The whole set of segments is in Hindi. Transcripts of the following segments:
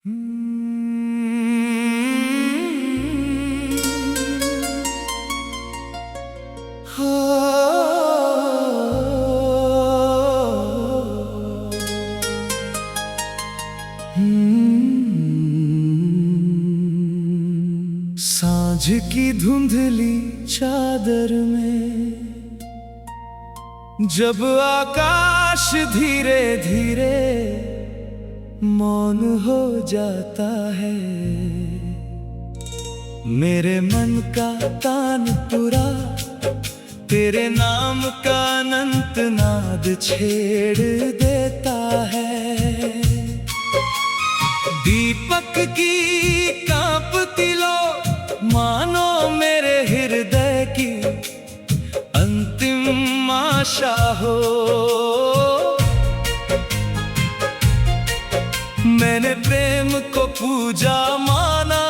सांझ की धुंधली चादर में जब आकाश धीरे धीरे मौन हो जाता है, मेरे मन का तानपुरा तेरे नाम का अनंत नाद छेड़ देता है। दीपक की कांपती लो मानो मेरे हृदय की अंतिम आशा हो। मैंने प्रेम को पूजा माना,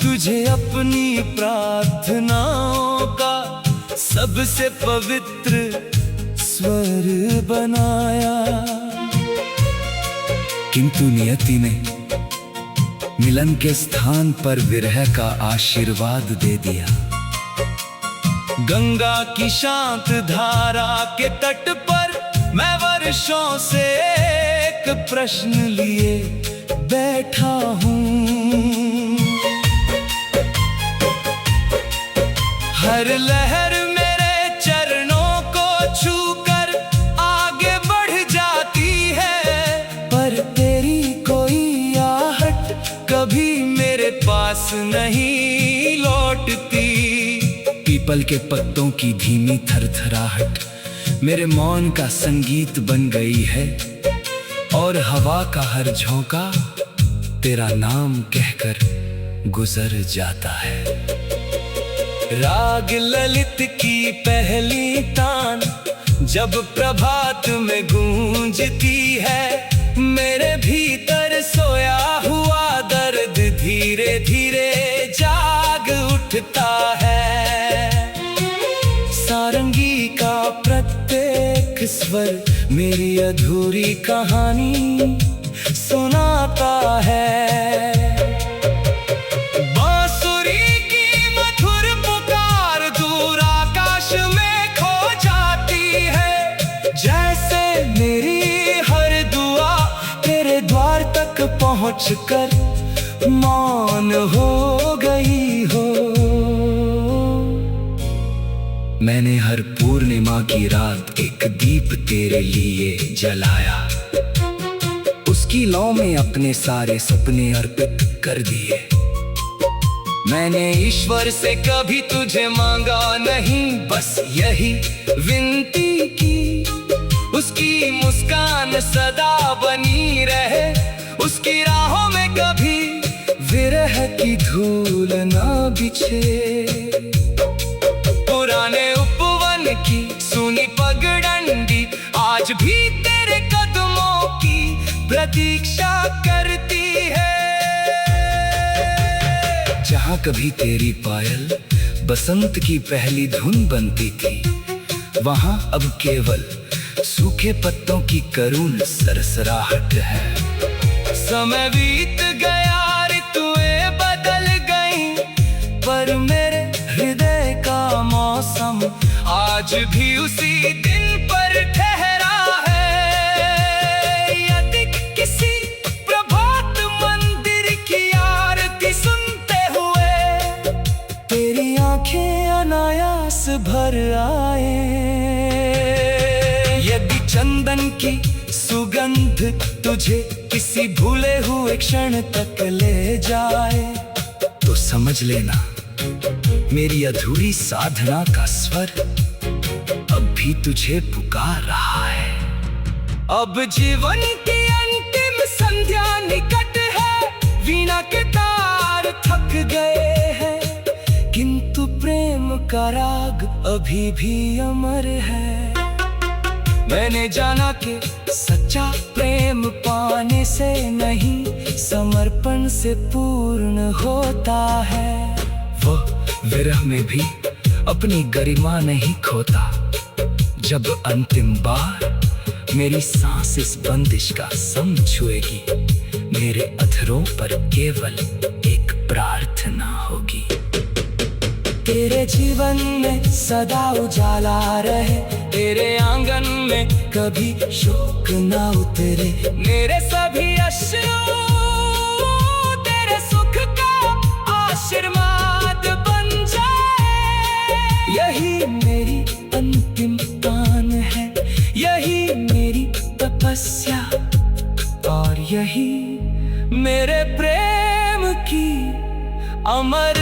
तुझे अपनी प्रार्थनाओं का सबसे पवित्र स्वर बनाया। किंतु नियति ने मिलन के स्थान पर विरह का आशीर्वाद दे दिया। गंगा की शांत धारा के तट पर मैं वर्षों से एक प्रश्न लिए बैठा हूँ। हर लहर मेरे चरणों को छूकर आगे बढ़ जाती है, पर तेरी कोई आहट कभी मेरे पास नहीं लौटती। पीपल के पत्तों की धीमी थरथराहट मेरे मौन का संगीत बन गई है, और हवा का हर झोंका तेरा नाम कहकर गुजर जाता है। राग ललित की पहली तान जब प्रभात में गूंजती है, मेरे भीतर सोया हुआ दर्द धीरे धीरे जाग उठता है। सारंगी का प्रत्येक स्वर मेरी अधूरी कहानी सुनाता है। बांसुरी की मधुर पुकार दूर आकाश में खो जाती है, जैसे मेरी हर दुआ तेरे द्वार तक पहुंचकर मौन हो गई हो। मैंने हर पूर्णिमा की रात एक दीप तेरे लिए जलाया, उसकी लौ में अपने सारे सपने अर्पित कर दिए। मैंने ईश्वर से कभी तुझे मांगा नहीं, बस यही विनती की, उसकी मुस्कान सदा बनी रहे, उसकी राहों में कभी विरह की धूल ना बिछे। पुराने उपवन की सुनी पगडंडी आज भी तेरे कदमों की प्रतीक्षा करती है। जहाँ कभी तेरी पायल बसंत की पहली धुन बनती थी, वहाँ अब केवल सूखे पत्तों की करुण सरसराहट है। समय बीत गया, ऋतुएं बदल गईं, पर मेरे हृदय का मौसम आज भी उसी दिन पर ठहरा है। यदि किसी प्रभात मंदिर की आरती सुनते हुए तेरी आंखें अनायास भर आए, यदि चंदन की सुगंध तुझे किसी भूले हुए क्षण तक ले जाए, तो समझ लेना मेरी अधूरी साधना का स्वर अब भी तुझे पुकार रहा है। अब जीवन की अंतिम संध्या निकट है, वीणा के तार थक गए हैं, किंतु प्रेम का राग अभी भी अमर है। मैंने जाना कि सच्चा प्रेम पाने से नहीं, समर्पण से पूर्ण होता है। वो विरह में भी अपनी गरिमा नहीं खोता, जब अंतिम बार मेरी सांस इस बंदिश का सम छुएगी, मेरे अधरों पर केवल एक प्रार्थना होगी। तेरे जीवन में सदा उजाला रहे, तेरे आंगन में कभी शोक न उतरे। मेरे सभी अश्रु तेरे सुख का आशीर्वाद बन जाए। यही मेरी अंतिम तान है, यही मेरी तपस्या, और यही मेरे प्रेम की अमर